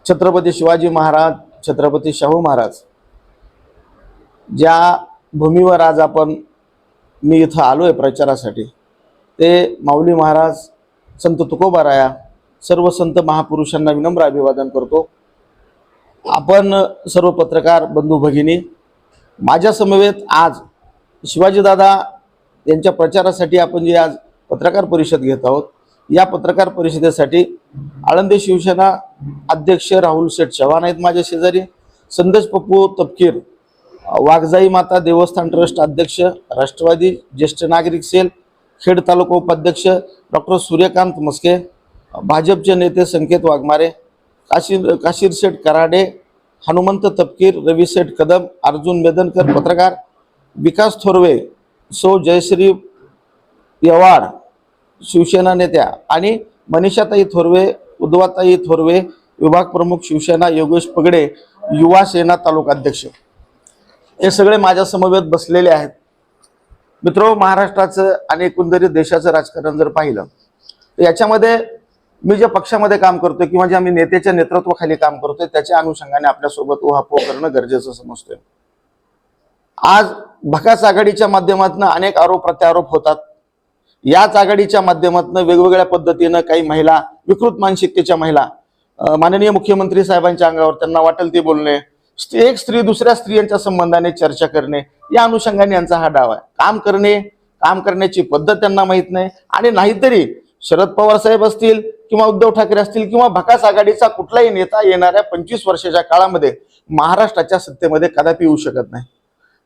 छत्रपती शिवाजी महाराज, छत्रपती शाहू महाराज ज्या भूमीवर आज मी इथं आलोय प्रचारासाठी, ते माऊली महाराज, संत तुकोबाराया, सर्व संत महापुरुषांना विनम्र अभिवादन करतो। आपण सर्व पत्रकार बंधू भगिनी, माझ्या समवेत आज शिवाजीदादा यांच्या प्रचारासाठी आपण जी आज पत्रकार परिषद घेत आहोत, या पत्रकार परिषदेसाठी आळंदी शिवसेना अध्यक्ष राहुल शेठ चव्हाण आहेत माझ्या शेजारी, संदेश पप्पू तपकीर वाघजाई माता देवस्थान ट्रस्ट अध्यक्ष, राष्ट्रवादी ज्येष्ठ नागरिक सेल खेड तालुका उपाध्यक्ष डॉक्टर सूर्यकांत मस्के, भाजपचे नेते संकेत वाघमारे, काशीर शेठ कराडे, हनुमंत तपकीर, रवी शेठ कदम, अर्जुन मेदनकर पत्रकार, विकास थोरवे, सौ जयश्री यवाड शिवसेना नेत्या आणि मनीषाताई थोरवे, उद्वाताई थोरवे विभाग प्रमुख शिवसेना, योगेश पगडे युवा सेना तालुका अध्यक्ष, हे सगळे माझ्या समवेत बसलेले आहेत। मित्रो, महाराष्ट्राचं आणि एकंदरीत देशाचं राजकारण जर पाहिलं तर याच्यामध्ये मी ज्या पक्षामध्ये काम करतोय किंवा ज्या मी नेत्याच्या नेतृत्वाखाली काम करतोय त्याच्या अनुषंगाने आपल्यासोबत उहापोह करणं गरजेचं समजतोय। आज भकास आघाडीच्या माध्यमातून अनेक आरोप प्रत्यारोप होतात। याच आघाडीच्या माध्यमातून वेगवेगळ्या पद्धतीनं काही महिला, विकृत मानसिकतेच्या महिला, माननीय मुख्यमंत्री साहेबांच्या अंगावर त्यांना वाटेल ते बोलणे, एक स्त्री दुसऱ्या स्त्रियांच्या संबंधाने चर्चा करणे, या अनुषंगाने यांचा हा डाव आहे। काम करण्याची पद्धत त्यांना माहीत नाही, आणि नाहीतरी शरद पवार साहेब असतील किंवा उद्धव ठाकरे असतील किंवा भकास आघाडीचा कुठलाही नेता येणाऱ्या 25 वर्षाच्या काळामध्ये महाराष्ट्राच्या सत्तेमध्ये कदापि येऊ शकत नाही।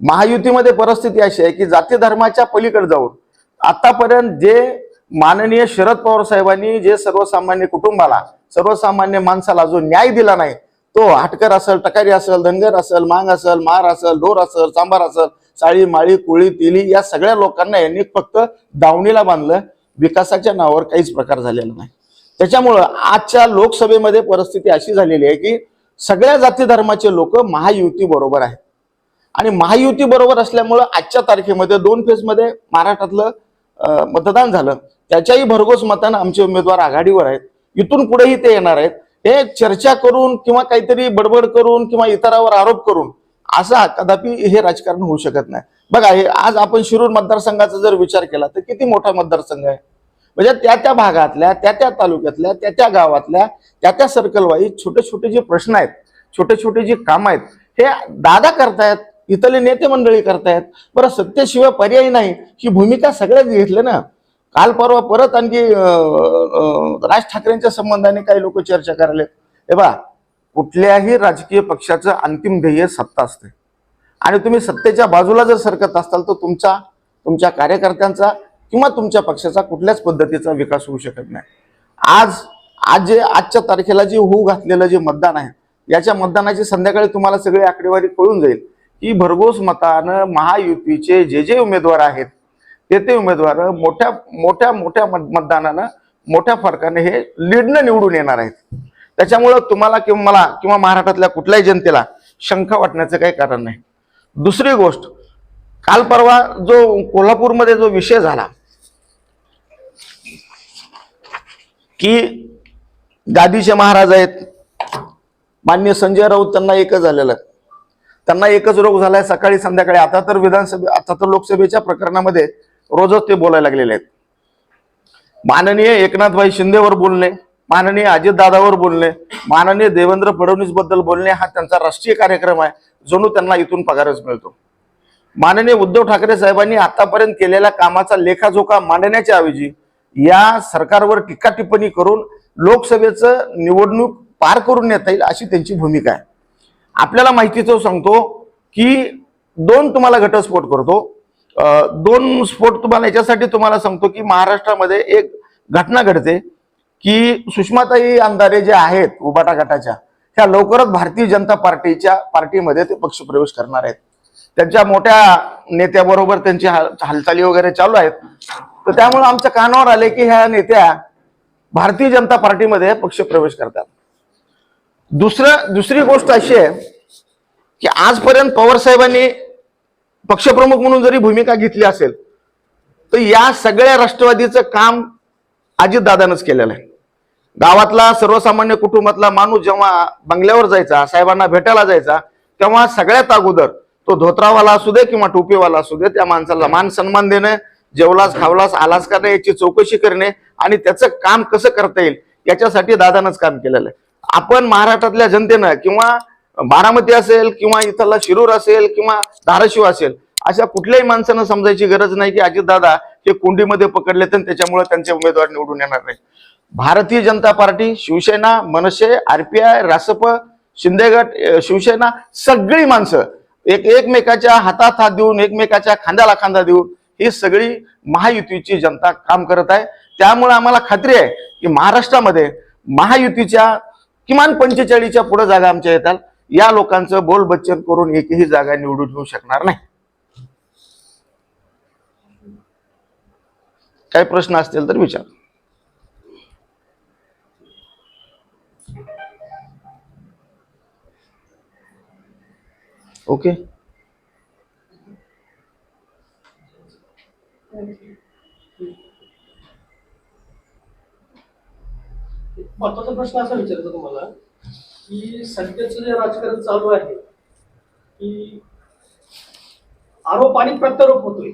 महायुतीमध्ये परिस्थिती अशी आहे की जाती धर्माच्या पलीकडे जाऊन आतापर्यंत जे माननीय शरद पवार साहेबांनी जे सर्वसामान्य कुटुंबाला, सर्वसामान्य माणसाला जो न्याय दिला नाही, तो हटकर असेल, टकारी असेल, धनगर असेल, मांग असेल, मार असेल, ढोर असेल, चांबार असेल, साळी माळी कोळी तेली, या सगळ्या लोकांना यांनी फक्त दावणीला बांधलं। विकासाच्या नावावर काहीच प्रकार झालेला नाही। त्याच्यामुळं आजच्या लोकसभेमध्ये परिस्थिती अशी झालेली आहे की सगळ्या जाती धर्माचे लोक महायुती बरोबर आहेत, आणि महायुती बरोबर असल्यामुळं आजच्या तारखेमध्ये 2 फेजमध्ये महाराष्ट्रातलं मतदान झालं, त्याच्याही भरघोस मतानं आमचे उमेदवार आघाडीवर आहेत। इथून पुढेही ते येणार आहेत। हे चर्चा करून किंवा काहीतरी बडबड करून किंवा इतरांवर आरोप करून असा कदापि हे राजकारण होऊ शकत नाही। बघा, हे आज आपण शिरूर मतदारसंघाचा जर विचार केला तर किती मोठा मतदारसंघ आहे। म्हणजे त्या भागातल्या, त्या तालुक्यातल्या, त्या गावातल्या, त्या सर्कल वाईज छोटे छोटे जे प्रश्न आहेत, छोटे छोटे जे काम आहेत, हे दादा करतायत, इथले नेते मंडळी करतायत। बरं, सत्तेशिवाय पर्याय नाही ही भूमिका सगळ्याच घेतले ना। काल परवा परत आणखी राज ठाकरेंच्या संबंधाने काही लोक चर्चा करायला। हे बा, कुठल्याही राजकीय पक्षाचं अंतिम ध्येय सत्ता असते, आणि तुम्ही सत्तेच्या बाजूला जर सरकत असाल तर तुमच्या कार्यकर्त्यांचा किंवा तुमच्या पक्षाचा कुठल्याच पद्धतीचा विकास होऊ शकत नाही। आजच्या तारखेला जे होऊ घातलेलं जे मतदान आहे, याच्या मतदानाची संध्याकाळी तुम्हाला सगळी आकडेवारी कळून जाईल की भरघोस मतानं महायुतीचे जे उमेदवार आहेत ते उमेदवार मोठ्या मतदानानं, मोठ्या फरकाने हे लीडनं निवडून येणार आहेत। त्याच्यामुळं तुम्हाला किंवा मला किंवा महाराष्ट्रातल्या कुठल्याही जनतेला शंका वाटण्याचं काही कारण नाही। दुसरी गोष्ट, काल परवा जो कोल्हापूरमध्ये जो विषय झाला की गादीचे महाराज आहेत माननीय संजय राऊत, त्यांना एकच झालेलं, त्यांना एकच रोग झालाय सकाळी संध्याकाळी। आता तर लोकसभेच्या प्रकरणामध्ये रोजच ते बोलायला लागलेले आहेत। माननीय एकनाथभाई शिंदेवर बोलणे, माननीय अजितदादावर बोलणे, माननीय देवेंद्र फडणवीस बद्दल बोलणे, हा त्यांचा राष्ट्रीय कार्यक्रम आहे, जणू त्यांना इथून पगारच मिळतो। माननीय उद्धव ठाकरे साहेबांनी आतापर्यंत केलेल्या कामाचा लेखाजोखा मांडण्याच्या ऐवजी या सरकारवर टीका टिप्पणी करून लोकसभेचं निवडणूक पार करून नेता येईल अशी त्यांची भूमिका आहे। आपल्याला माहितीचं सांगतो की 2 तुम्हाला घटस्फोट करतो। 2 स्फोट तुम्हाला याच्यासाठी तुम्हाला सांगतो की महाराष्ट्रामध्ये एक घटना घडते की सुषमाताई अंधारे जे आहेत उबाटा गटाच्या, त्या लवकरच भारतीय जनता पार्टीमध्ये ते पक्षप्रवेश करणार आहेत। त्यांच्या मोठ्या नेत्याबरोबर त्यांची हालचाली वगैरे चालू आहेत। तर त्यामुळे आमच्या कानावर आले की ह्या नेत्या भारतीय जनता पार्टीमध्ये पक्षप्रवेश करतात। दुसरी गोष्ट अशी आहे की आजपर्यंत पवार साहेबांनी पक्षप्रमुख म्हणून जरी भूमिका घेतली असेल तर या सगळ्या राष्ट्रवादीचं काम अजितदादांनीच केलेलं आहे। गावातला सर्वसामान्य कुटुंबातला माणूस जेव्हा बंगल्यावर जायचा, साहेबांना भेटायला जायचा, तेव्हा सगळ्यात अगोदर तो धोत्रावाला असू दे किंवा टोपीवाला असू दे, त्या माणसाला मान सन्मान देणे, जेवलास खावलास आलास का नाही याची चौकशी करणे आणि त्याचं काम कसं करता येईल याच्यासाठी दादानंच काम केलेलं आहे. आपण महाराष्ट्रातल्या जनतेनं किंवा बारामती असेल किंवा इथला शिरूर असेल किंवा धाराशिव असेल, अशा कुठल्याही माणसानं समजायची गरज नाही की अजितदादा हे कोंडीमध्ये पकडले तर त्याच्यामुळे त्यांचे उमेदवार निवडून येणार नाही. भारतीय जनता पार्टी, शिवसेना, मनसे, आरपीआय, रासप, शिंदेगट, शिवसेना सगळी माणसं एकमेकाच्या हातात हात देऊन, एकमेकाच्या खांद्याला खांदा देऊन ही सगळी महायुतीची जनता काम करत आहे. त्यामुळे आम्हाला खात्री आहे की महाराष्ट्रामध्ये महायुतीच्या किमान 45च्या पुढे जागा आमच्या येतात. या लोकांचं बोलबच्चन करून एकही जागा निवडून येऊ शकणार नाही. काही प्रश्न असतील तर विचार. ओके. महत्वाचा प्रश्न असा विचारतो तुम्हाला की सध्याचं जे राजकारण चालू आहे की आरोप आणि प्रत्यारोप होतोय,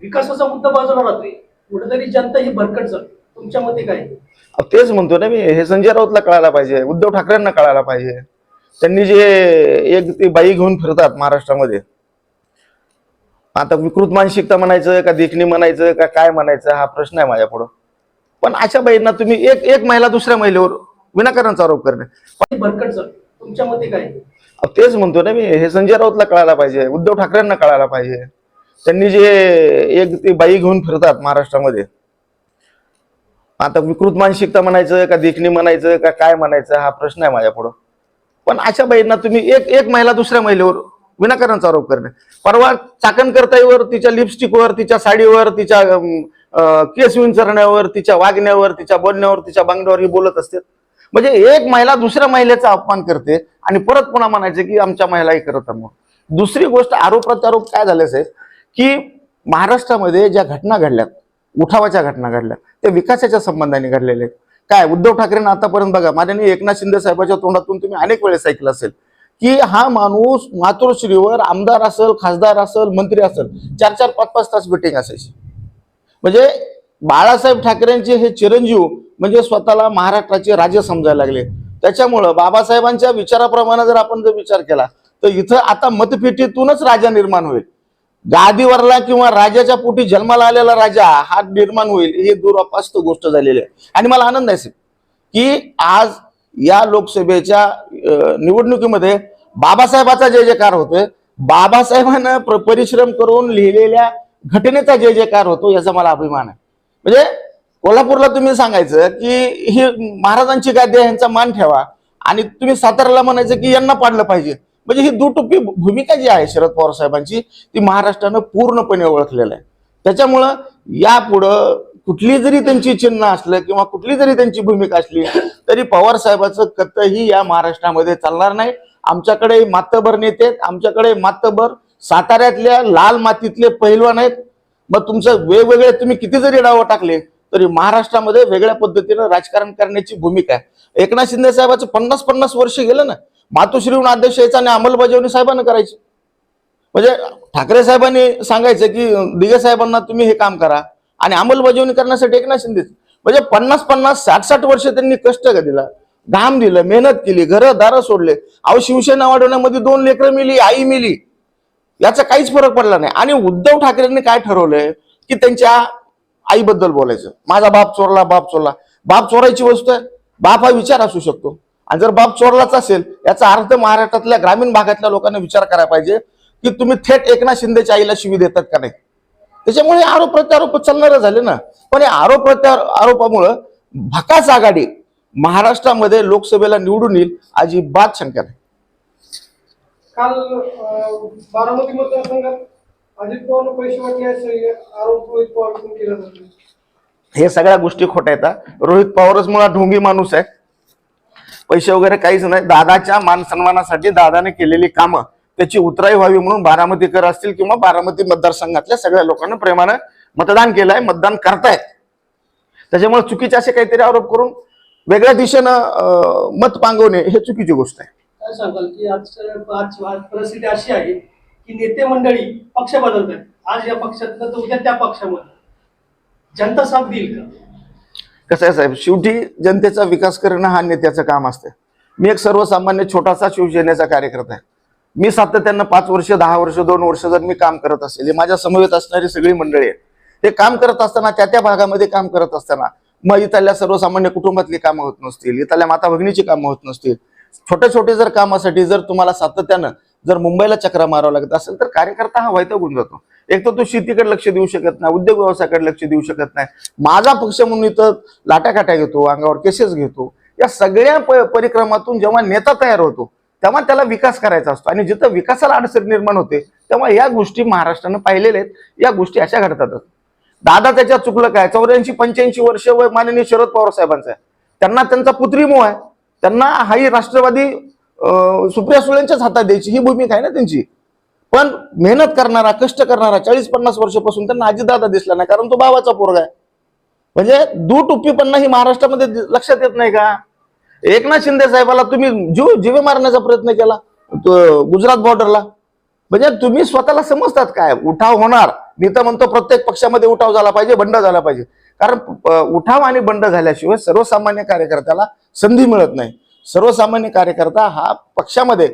विकासाचा मुद्दा बाजूला राहतोय, कुठेतरी जनता ही भरकट जाते. तुमच्या मते काय? तेच म्हणतो ना मी, हे संजय राऊतला कळायला पाहिजे, उद्धव ठाकरेंना कळायला पाहिजे. त्यांनी जे एक ती बाई घेऊन फिरतात महाराष्ट्रामध्ये, आता विकृत मानसिकता म्हणायचं का देखणी म्हणायचं का काय म्हणायचं हा प्रश्न आहे माझ्या पुढं. पण अशा बाईंना तुम्ही एक महिला दुसऱ्या महिलेवर विनाकारणचा आरोप करणे भरकट जाते. तुमच्या मते काय? तेच म्हणतो ना मी, हे संजय राऊतला कळायला पाहिजे, उद्धव ठाकरेंना कळायला पाहिजे. त्यांनी जे एक ती बाई घेऊन फिरतात महाराष्ट्रामध्ये, आता विकृत मानसिकता म्हणायचं का देखणी म्हणायचं का काय म्हणायचं हा प्रश्न आहे माझ्या पुढं. पण अशा बाईंना तुम्ही एक महिला दुसऱ्या महिलेवर विनाकारणचा आरोप करणे. परवा चाकणकर्ताईवर, तिच्या लिपस्टिकवर, तिच्या साडीवर, तिच्या केस विंचरण्यावर, तिच्या वागण्यावर, तिच्या बोलण्यावर, तिच्या बांगड्यावर ही बोलत असते. म्हणजे एक महिला दुसऱ्या महिलेचा अपमान करते आणि परत पुन्हा म्हणायचे की आमच्या महिलाही करत. मग दुसरी गोष्ट, आरोप प्रत्यारोप काय झाले साहेब की महाराष्ट्रामध्ये ज्या घटना घडल्यात, उठावाच्या घटना घडल्या, त्या विकासाच्या संबंधाने घडलेले आहेत. काय उद्धव ठाकरेंना आतापर्यंत बघा, माननीय एकनाथ शिंदे साहेबांच्या तोंडातून तुम्ही अनेक वेळेस ऐकलं असेल की हा माणूस मातोश्रीवर आमदार असेल, खासदार असेल, मंत्री असेल, 4-4, 5-5 तास मिटिंग असायची. म्हणजे बाळासाहेब ठाकरेंचे हे चिरंजीव म्हणजे स्वतःला महाराष्ट्राचे राजे समजायला लागले. त्याच्यामुळं बाबासाहेबांच्या विचाराप्रमाणे जर आपण विचार केला तर इथं आता मतपेटीतूनच राजा निर्माण होईल. गादीवरला किंवा राजाच्या पोटी जन्माला आलेला राजा हा निर्माण होईल, ही दुरापास्त गोष्ट झालेली आहे. आणि मला आनंद आहे की आज या लोकसभेच्या निवडणुकीमध्ये बाबासाहेबाचा जय जयकार होतोय. बाबासाहेबांना परिश्रम करून लिहिलेल्या घटनेचा जय जयकार होतो, याचा मला अभिमान आहे. म्हणजे कोल्हापूरला तुम्ही सांगायचं की ही महाराजांची गादी आहे, यांचा मान ठेवा, आणि तुम्ही साताऱ्याला म्हणायचं की यांना पाडलं पाहिजे. म्हणजे ही दुटप्पी भूमिका जी आहे शरद पवार साहेबांची, ती महाराष्ट्रानं पूर्णपणे ओळखलेलं आहे. त्याच्यामुळं यापुढं कुठली जरी त्यांची चिन्ह असलं किंवा कुठली जरी त्यांची भूमिका असली तरी पवार साहेबाचं कतही या महाराष्ट्रामध्ये चालणार नाही. आमच्याकडे मातबर नेते आहेत, आमच्याकडे मातबर साताऱ्यातल्या लाल मातीतले पैलवान आहेत. मग तुमचं वेगवेगळे तुम्ही किती जरी डाव टाकले तरी महाराष्ट्रामध्ये वेगळ्या पद्धतीनं राजकारण करण्याची भूमिका आहे. एकनाथ शिंदे साहेबाचं 50-50 वर्ष गेलं ना, मातोश्रीहून आदेश यायचा आणि अंमलबजावणी साहेबांना करायची. म्हणजे ठाकरे साहेबांनी सांगायचं की दिघे साहेबांना तुम्ही हे काम करा, आणि अंमलबजावणी करण्यासाठी एकनाथ शिंदे. म्हणजे 50-50, 60-60 वर्ष त्यांनी कष्ट दिला, घाम दिलं, मेहनत केली, घरं दारं सोडले. अहो शिवसेना वाढवण्यामध्ये 2 लेकरं मिली, आई मिली, याचा काहीच फरक पडला नाही. आणि उद्धव ठाकरेंनी काय ठरवलंय की त्यांच्या आईबद्दल बोलायचं, माझा बाप चोरला, बाप चोरला. बाप चोरायची वस्तू आहे? बाप हा विचार असू शकतो, आणि जर बाप चोरलाच असेल याचा अर्थ महाराष्ट्रातल्या ग्रामीण भागातल्या लोकांना विचार करायला पाहिजे की तुम्ही थेट एकनाथ शिंदेच्या आईला शिवी देतात का नाही. त्याच्यामुळे आरोप प्रत्यारोप चालणार झाले ना. पण या आरोप प्रत्यारोपामुळं भकास आघाडी महाराष्ट्रामध्ये लोकसभेला निवडून येईल अजिबात शंका नाही. काल बारामती मतदारसंघात अजित पवार पैसे वाटले आरोप रोहित पवार केला जातो. हे सगळ्या गोष्टी खोट्या आहेत. रोहित पवारच मुळात ढोंगी माणूस आहे, पैसे वगैरे काहीच नाही. दादाच्या मान सन्मानासाठी दादाने केलेली कामं त्याची उतराई व्हावी म्हणून बारामतीकर असतील किंवा बारामती मतदारसंघातल्या सगळ्या लोकांना प्रेमानं मतदान केलंय, मतदान करतायत. त्याच्यामुळे चुकीचे असे काहीतरी आरोप करून वेगळ्या दिशेनं मत पांगवणे हे चुकीची गोष्ट आहे. काय सांगाल की आज परिस्थिती अशी आहे की नेते मंडळी पक्ष बदलतात, आज या पक्षातनं तर उद्या त्या पक्षामध्ये, जनता साथ देईल का? कसं आहे साहेब, शेवटी जनतेचा विकास करणं हा नेत्याचं काम असतं. मी एक सर्वसामान्य छोटासा शिवसेनेचा कार्यकर्ता आहे. मी सातत्यानं 5 वर्ष 10 वर्ष 2 वर्ष जर मी काम करत असेल, हे माझ्या समवेत असणारी सगळी मंडळी आहे, हे काम करत असताना त्या भागामध्ये काम करत असताना मग इथल्या सर्वसामान्य कुटुंबातली कामं होत नसतील, इथल्या माता भगिनीची कामं होत नसतील, छोटे जर कामासाठी जर तुम्हाला सातत्यानं जर मुंबईला चक्रा मारावं लागत असेल तर कार्यकर्ता हा वैतागून जातो. एक तर तो शेतीकडे लक्ष देऊ शकत नाही, उद्योग व्यवसायाकडे लक्ष देऊ शकत नाही, माझा पक्ष म्हणून इथं लाटाकाट्या घेतो, अंगावर केसेस घेतो. या सगळ्या परिक्रमातून जेव्हा नेता तयार होतो तेव्हा त्याला विकास करायचा असतो, आणि जिथं विकासाला अडचण निर्माण होते तेव्हा या गोष्टी महाराष्ट्रानं पाहिलेल्या आहेत. या गोष्टी अशा घडतातच. दादा त्याच्यात चुकलं काय, 84-85 वर्ष वय माननीय शरद पवार साहेबांचं आहे, त्यांना त्यांचा पुत्री मोह आहे, त्यांना हाही राष्ट्रवादी सुप्रिया सुळेंच्याच हातात द्यायची ही भूमिका आहे ना त्यांची. पण मेहनत करणारा, कष्ट करणारा 40-50 वर्षापासून त्यांना अजितदादा दिसला नाही, कारण तो बाबाचा पोरगा आहे. म्हणजे दुटुप्पीपणा ही महाराष्ट्रामध्ये लक्षात येत नाही का? एकनाथ शिंदे साहेबाला तुम्ही जीवे मारण्याचा प्रयत्न केला गुजरात बॉर्डरला. म्हणजे तुम्ही स्वतःला समजतात काय? उठाव होणार, मी तर म्हणतो प्रत्येक पक्षामध्ये उठाव झाला पाहिजे, बंड झाला पाहिजे, कारण उठाव आणि बंड झाल्याशिवाय सर्वसामान्य कार्यकर्त्याला संधी मिळत नाही. सर्वसामान्य कार्यकर्ता हा पक्षामध्ये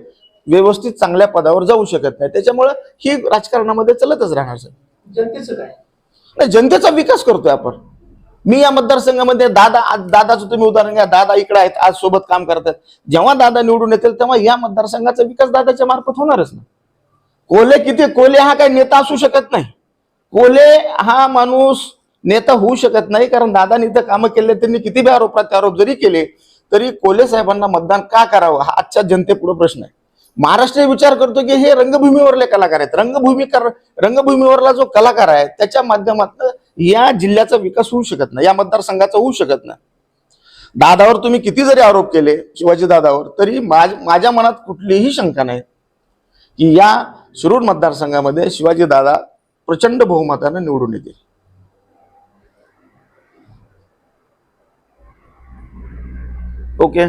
व्यवस्थित चांगल्या पदावर जाऊ शकत नाही. त्याच्यामुळे ही राजकारणामध्ये चलतच राहणार सर. जनतेचं काय? नाही, जनतेचा विकास करतोय आपण. मी या मतदारसंघामध्ये दादाचं तुम्ही उदाहरण घ्या, दादा इकडे आहेत, आज सोबत काम करतात. जेव्हा दादा निवडून येतील तेव्हा या मतदारसंघाचा विकास दादाच्या मार्फत होणारच ना. कोल्हे हा काही नेता असू शकत नाही. कोल्हे हा माणूस नेता होऊ शकत नाही, कारण दादानी इथं कामं केले, त्यांनी किती बी आरोप प्रत्यारोप जरी केले तरी कोल्हे साहेबांना मतदान का करावं हा आजच्या जनतेपुढे प्रश्न आहे. महाराष्ट्र विचार करतो की हे रंगभूमीवरले कलाकार आहेत, रंगभूमीवरला जो कलाकार आहे त्याच्या माध्यमातून या जिल्ह्याचा विकास होऊ शकत नाही, या मतदारसंघाचा होऊ शकत नाही. दादावर तुम्ही किती जरी आरोप केले, शिवाजी दादावर, तरी माझ्या मनात कुठलीही शंका नाही की या शिरूर मतदारसंघामध्ये शिवाजी दादा प्रचंड बहुमताने निवडून येतील. ओके.